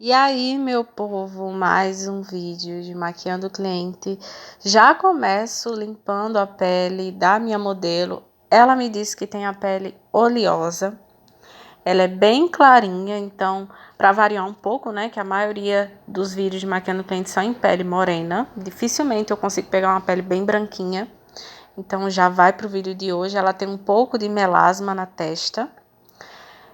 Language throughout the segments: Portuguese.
E aí, meu povo, mais um vídeo de maquiando o cliente. Já começo limpando a pele da minha modelo. Ela me disse que tem a pele oleosa. Ela é bem clarinha, então, para variar um pouco, né, que a maioria dos vídeos de maquiando o cliente são em pele morena. Dificilmente eu consigo pegar uma pele bem branquinha. Então, já vai pro vídeo de hoje. Ela tem um pouco de melasma na testa.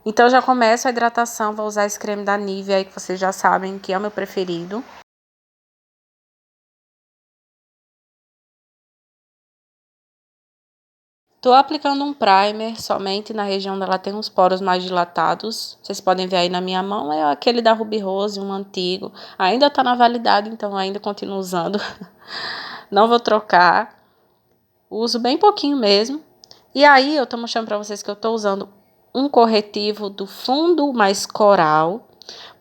Então, já começo a hidratação, vou usar esse creme da Nivea aí, que vocês já sabem que é o meu preferido. Tô aplicando um primer somente na região onde ela tem uns poros mais dilatados. Vocês podem ver aí na minha mão, é aquele da Ruby Rose, um antigo. Ainda tá na validade, então ainda continuo usando. Não vou trocar. Uso bem pouquinho mesmo. E aí eu tô mostrando pra vocês que eu tô usando um corretivo do fundo mais coral.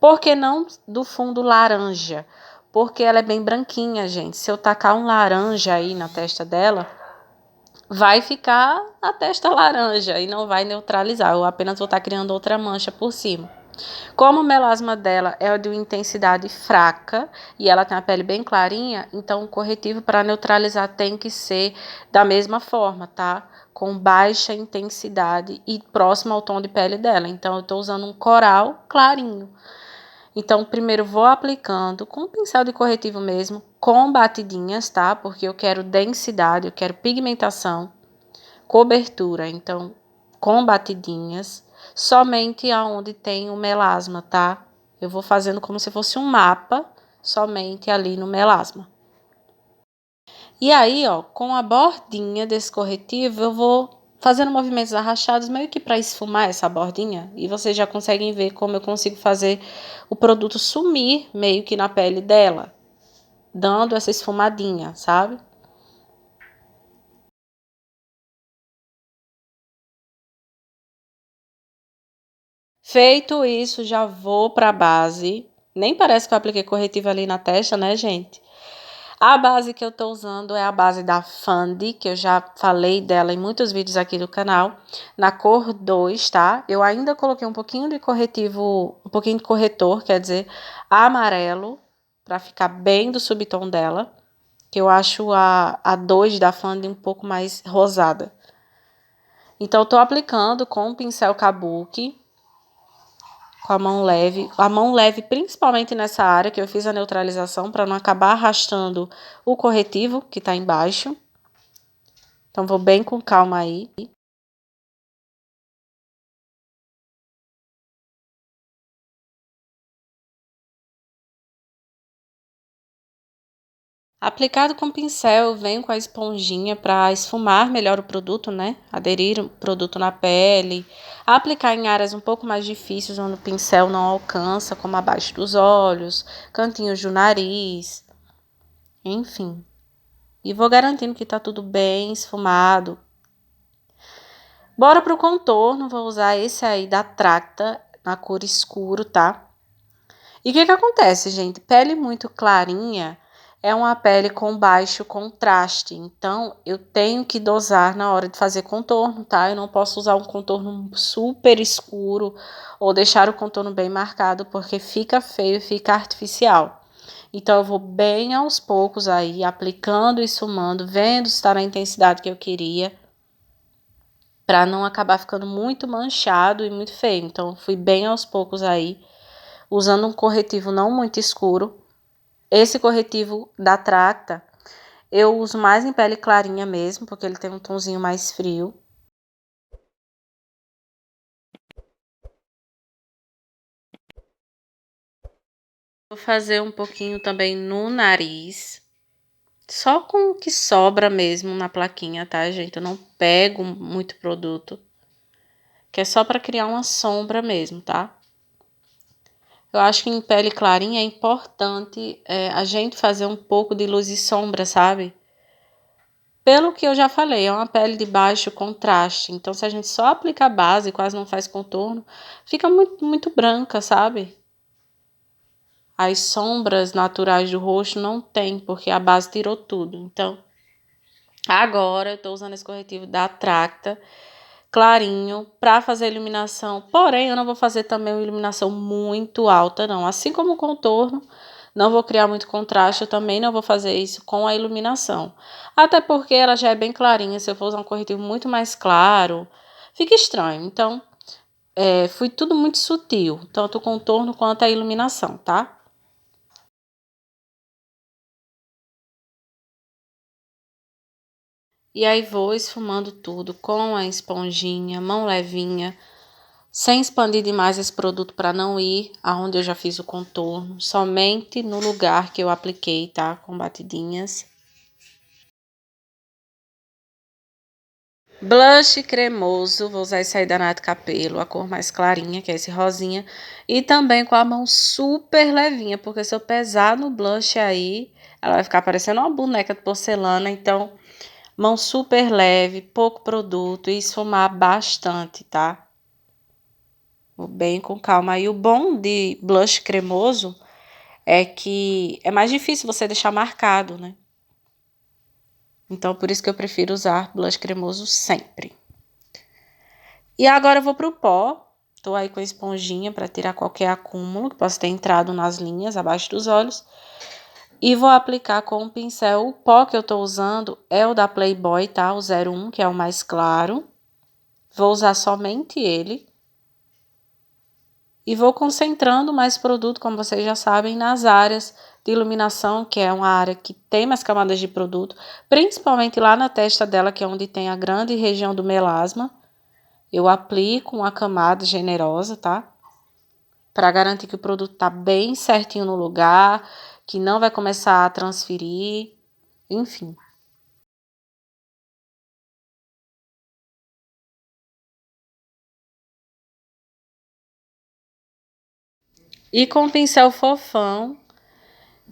Por que não do fundo laranja? Porque ela é bem branquinha, gente. Se eu tacar um laranja aí na testa dela, vai ficar a testa laranja e não vai neutralizar. Eu apenas vou estar criando outra mancha por cima. Como o melasma dela é de intensidade fraca e ela tem a pele bem clarinha, então o corretivo para neutralizar tem que ser da mesma forma, tá? Com baixa intensidade e próximo ao tom de pele dela. Então eu estou usando um coral clarinho. Então, primeiro vou aplicando com pincel de corretivo mesmo, com batidinhas, tá? Porque eu quero densidade, eu quero pigmentação, cobertura. Então, com batidinhas, somente aonde tem o melasma, tá? Eu vou fazendo como se fosse um mapa, somente ali no melasma. E aí, ó, com a bordinha desse corretivo, eu vou fazendo movimentos arrastados, meio que para esfumar essa bordinha. E vocês já conseguem ver como eu consigo fazer o produto sumir meio que na pele dela, dando essa esfumadinha, sabe? Feito isso, já vou para a base. Nem parece que eu apliquei corretivo ali na testa, né, gente? A base que eu tô usando é a base da Fandi, que eu já falei dela em muitos vídeos aqui do canal, na cor 2, tá? Eu ainda coloquei um pouquinho de corretivo, um pouquinho de corretor, quer dizer, amarelo, pra ficar bem do subtom dela, que eu acho a 2 da Fandi um pouco mais rosada. Então, eu tô aplicando com o pincel Kabuki, com a mão leve principalmente nessa área que eu fiz a neutralização para não acabar arrastando o corretivo que tá embaixo. Então, vou bem com calma aí. Aplicado com pincel, eu venho com a esponjinha para esfumar melhor o produto, né? Aderir o produto na pele. Aplicar em áreas um pouco mais difíceis, onde o pincel não alcança, como abaixo dos olhos, cantinhos do nariz, enfim. E vou garantindo que tá tudo bem esfumado. Bora pro contorno, vou usar esse aí da Tracta, na cor escuro, tá? E o que que acontece, gente? Pele muito clarinha é uma pele com baixo contraste, então eu tenho que dosar na hora de fazer contorno, tá? Eu não posso usar um contorno super escuro ou deixar o contorno bem marcado, porque fica feio e fica artificial. Então eu vou bem aos poucos aí, aplicando e esfumando, vendo se está na intensidade que eu queria, para não acabar ficando muito manchado e muito feio. Então, fui bem aos poucos aí, usando um corretivo não muito escuro. Esse corretivo da Tracta, eu uso mais em pele clarinha mesmo, porque ele tem um tonzinho mais frio. Vou fazer um pouquinho também no nariz, só com o que sobra mesmo na plaquinha, tá, gente? Eu não pego muito produto, que é só para criar uma sombra mesmo, tá? Eu acho que em pele clarinha é importante a gente fazer um pouco de luz e sombra, sabe? Pelo que eu já falei, é uma pele de baixo contraste. Então, se a gente só aplica a base, quase não faz contorno, fica muito, muito branca, sabe? As sombras naturais do rosto não tem, porque a base tirou tudo. Então, agora eu tô usando esse corretivo da Tracta, clarinho para fazer a iluminação. Porém, eu não vou fazer também uma iluminação muito alta, não. Assim como o contorno, não vou criar muito contraste, eu também não vou fazer isso com a iluminação. Até porque ela já é bem clarinha, se eu for usar um corretivo muito mais claro, fica estranho. Então, foi tudo muito sutil, tanto o contorno quanto a iluminação, tá? E aí vou esfumando tudo com a esponjinha, mão levinha, sem expandir demais esse produto para não ir aonde eu já fiz o contorno, somente no lugar que eu apliquei, tá? Com batidinhas. Blush cremoso, vou usar esse aí da Nato Capello, a cor mais clarinha, que é esse rosinha. E também com a mão super levinha, porque se eu pesar no blush aí, ela vai ficar parecendo uma boneca de porcelana. Então, mão super leve, pouco produto e esfumar bastante, tá? Vou bem com calma. E o bom de blush cremoso é que é mais difícil você deixar marcado, né? Então, por isso que eu prefiro usar blush cremoso sempre. E agora eu vou pro pó. Tô aí com a esponjinha para tirar qualquer acúmulo que possa ter entrado nas linhas abaixo dos olhos. E vou aplicar com o pincel. O pó que eu tô usando é o da Playboy, tá? O 01, que é o mais claro. Vou usar somente ele. E vou concentrando mais produto, como vocês já sabem, nas áreas de iluminação, que é uma área que tem mais camadas de produto, principalmente lá na testa dela, que é onde tem a grande região do melasma. Eu aplico uma camada generosa, tá? Para garantir que o produto tá bem certinho no lugar, que não vai começar a transferir, enfim. E com o pincel fofão,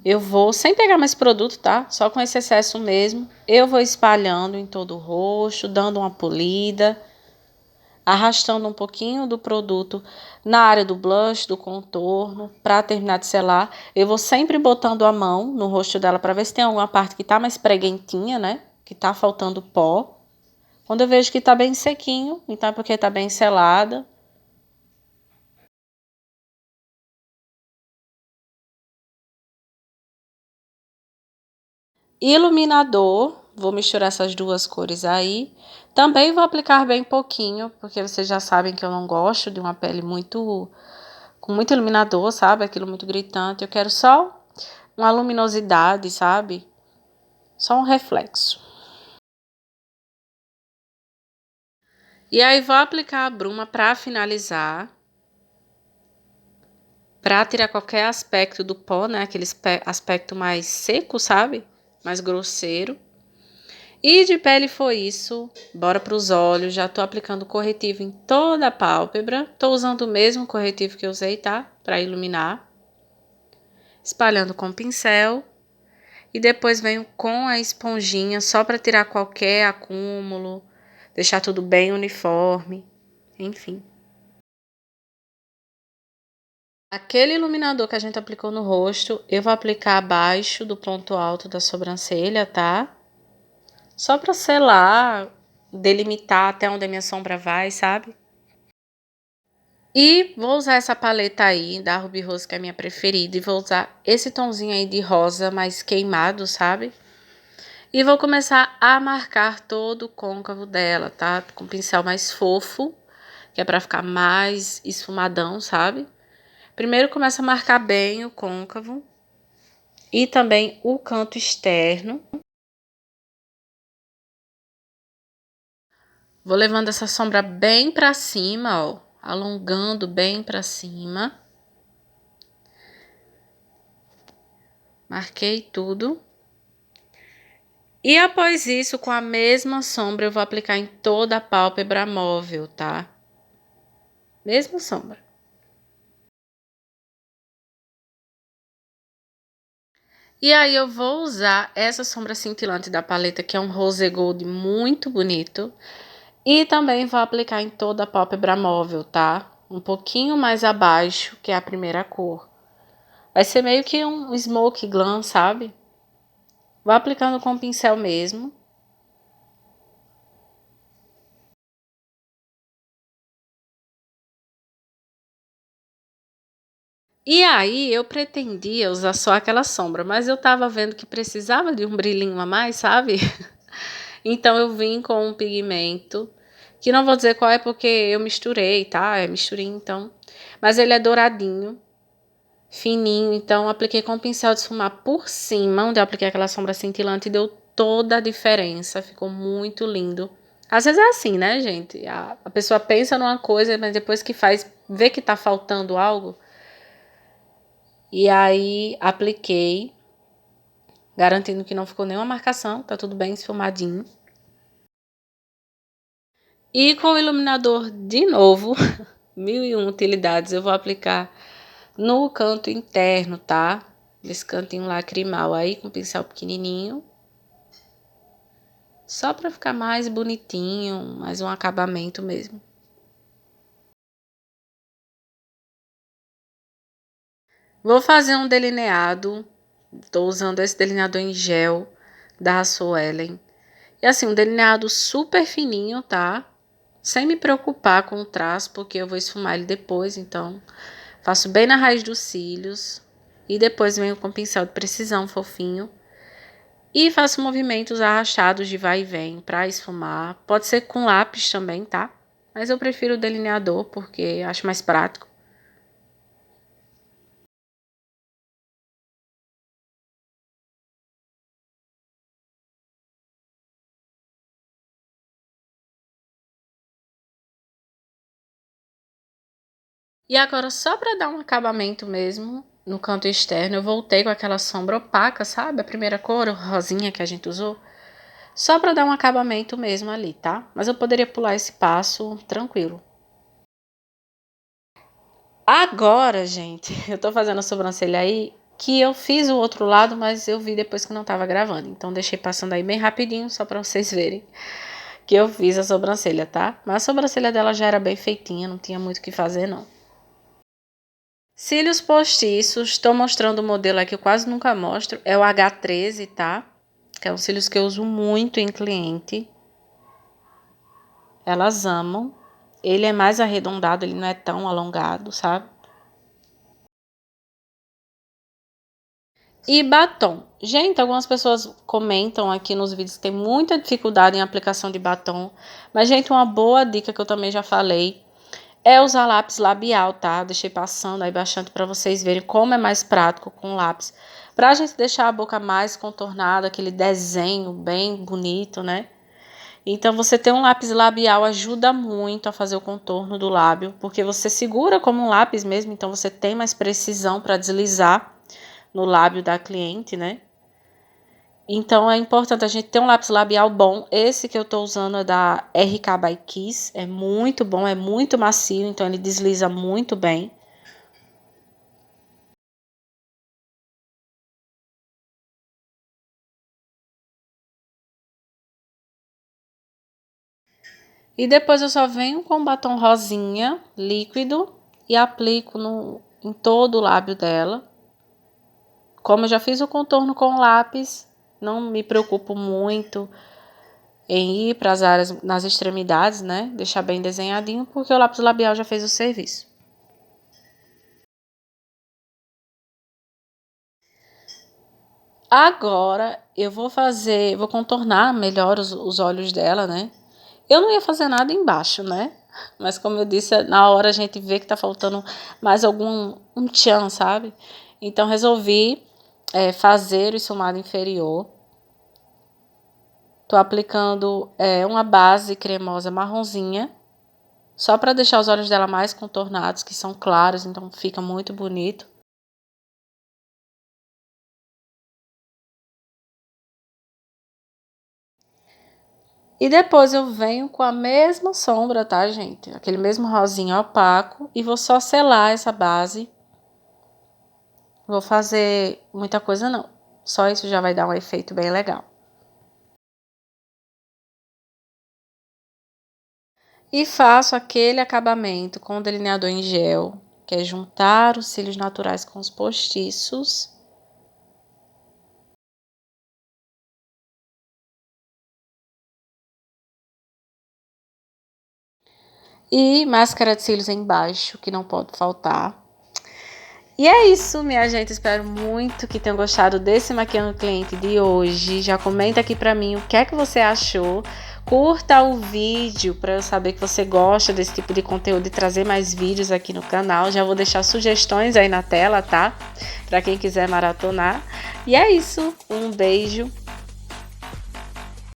eu vou, sem pegar mais produto, tá? Só com esse excesso mesmo, eu vou espalhando em todo o rosto, dando uma polida, arrastando um pouquinho do produto na área do blush, do contorno, para terminar de selar. Eu vou sempre botando a mão no rosto dela para ver se tem alguma parte que tá mais preguentinha, né? Que tá faltando pó. Quando eu vejo que tá bem sequinho, então é porque tá bem selada. Iluminador, vou misturar essas duas cores aí. Também vou aplicar bem pouquinho, porque vocês já sabem que eu não gosto de uma pele muito com muito iluminador, sabe? Aquilo muito gritante. Eu quero só uma luminosidade, sabe? Só um reflexo. E aí vou aplicar a bruma para finalizar, para tirar qualquer aspecto do pó, né? Aquele aspecto mais seco, sabe? Mais grosseiro. E de pele foi isso. Bora para os olhos. Já tô aplicando corretivo em toda a pálpebra. Tô usando o mesmo corretivo que eu usei, tá? Para iluminar. Espalhando com o pincel. E depois venho com a esponjinha só para tirar qualquer acúmulo, deixar tudo bem uniforme, enfim. Aquele iluminador que a gente aplicou no rosto, eu vou aplicar abaixo do ponto alto da sobrancelha, tá? Só para selar, delimitar até onde a minha sombra vai, sabe? E vou usar essa paleta aí da Ruby Rose, que é a minha preferida, e vou usar esse tomzinho aí de rosa mais queimado, sabe? E vou começar a marcar todo o côncavo dela, tá? Com um pincel mais fofo, que é pra ficar mais esfumadão, sabe? Primeiro começa a marcar bem o côncavo e também o canto externo. Vou levando essa sombra bem pra cima, ó, alongando bem pra cima. Marquei tudo. E após isso, com a mesma sombra, eu vou aplicar em toda a pálpebra móvel, tá? Mesma sombra. E aí eu vou usar essa sombra cintilante da paleta, que é um rose gold muito bonito. E também vou aplicar em toda a pálpebra móvel, tá? Um pouquinho mais abaixo, que é a primeira cor. Vai ser meio que um smoke glam, sabe? Vou aplicando com o pincel mesmo. E aí eu pretendia usar só aquela sombra, mas eu estava vendo que precisava de um brilhinho a mais, sabe? Então eu vim com um pigmento, que não vou dizer qual é porque eu misturei, tá? Misturei então. Mas ele é douradinho, fininho, então apliquei com o pincel de esfumar por cima, onde eu apliquei aquela sombra cintilante e deu toda a diferença, ficou muito lindo. Às vezes é assim, né, gente? A pessoa pensa numa coisa, mas depois que faz, vê que tá faltando algo. E aí apliquei, garantindo que não ficou nenhuma marcação, tá tudo bem esfumadinho. E com o iluminador de novo, 1001 utilidades, eu vou aplicar no canto interno, tá? Nesse cantinho lacrimal aí, com o pincel pequenininho. Só pra ficar mais bonitinho, mais um acabamento mesmo. Vou fazer um delineado. Tô usando esse delineador em gel da Suelen. E assim, um delineado super fininho, tá? Sem me preocupar com o traço, porque eu vou esfumar ele depois, então faço bem na raiz dos cílios e depois venho com pincel de precisão fofinho e faço movimentos arrastados de vai e vem para esfumar. Pode ser com lápis também, tá? Mas eu prefiro o delineador porque acho mais prático. E agora, só para dar um acabamento mesmo, no canto externo, eu voltei com aquela sombra opaca, sabe? A primeira cor, o rosinha que a gente usou. Só para dar um acabamento mesmo ali, tá? Mas eu poderia pular esse passo tranquilo. Agora, gente, eu tô fazendo a sobrancelha aí, que eu fiz o outro lado, mas eu vi depois que não tava gravando. Então deixei passando aí bem rapidinho, só para vocês verem que eu fiz a sobrancelha, tá? Mas a sobrancelha dela já era bem feitinha, não tinha muito o que fazer, não. Cílios postiços, estou mostrando o modelo aqui, eu quase nunca mostro, é o H13, tá? Que é um cílios que eu uso muito em cliente. Elas amam. Ele é mais arredondado, ele não é tão alongado, sabe? E batom. Gente, algumas pessoas comentam aqui nos vídeos que tem muita dificuldade em aplicação de batom. Mas, gente, uma boa dica que eu também já falei é usar lápis labial, tá? Deixei passando aí bastante para vocês verem como é mais prático com lápis. Pra gente deixar a boca mais contornada, aquele desenho bem bonito, né? Então, você ter um lápis labial ajuda muito a fazer o contorno do lábio, porque você segura como um lápis mesmo, então você tem mais precisão para deslizar no lábio da cliente, né? Então, é importante a gente ter um lápis labial bom. Esse que eu tô usando é da RK by Kiss, é muito bom, é muito macio, então ele desliza muito bem. E depois eu só venho com batom rosinha, líquido, e aplico em todo o lábio dela. Como eu já fiz o contorno com lápis, não me preocupo muito em ir para as áreas, nas extremidades, né? Deixar bem desenhadinho, porque o lápis labial já fez o serviço. Agora eu vou contornar melhor os olhos dela, né? Eu não ia fazer nada embaixo, né? Mas como eu disse, na hora a gente vê que tá faltando mais um tchan, sabe? Então resolvi fazer o esfumado inferior. Tô aplicando uma base cremosa marronzinha, só para deixar os olhos dela mais contornados, que são claros, então fica muito bonito. E depois eu venho com a mesma sombra, tá, gente? Aquele mesmo rosinha opaco. E vou só selar essa base. Vou fazer muita coisa, não. Só isso já vai dar um efeito bem legal. E faço aquele acabamento com o delineador em gel, que é juntar os cílios naturais com os postiços. E máscara de cílios embaixo, que não pode faltar. E é isso, minha gente. Espero muito que tenham gostado desse Maquiando Cliente de hoje. Já comenta aqui pra mim o que é que você achou. Curta o vídeo para eu saber que você gosta desse tipo de conteúdo e trazer mais vídeos aqui no canal. Já vou deixar sugestões aí na tela, tá? Para quem quiser maratonar. E é isso. Um beijo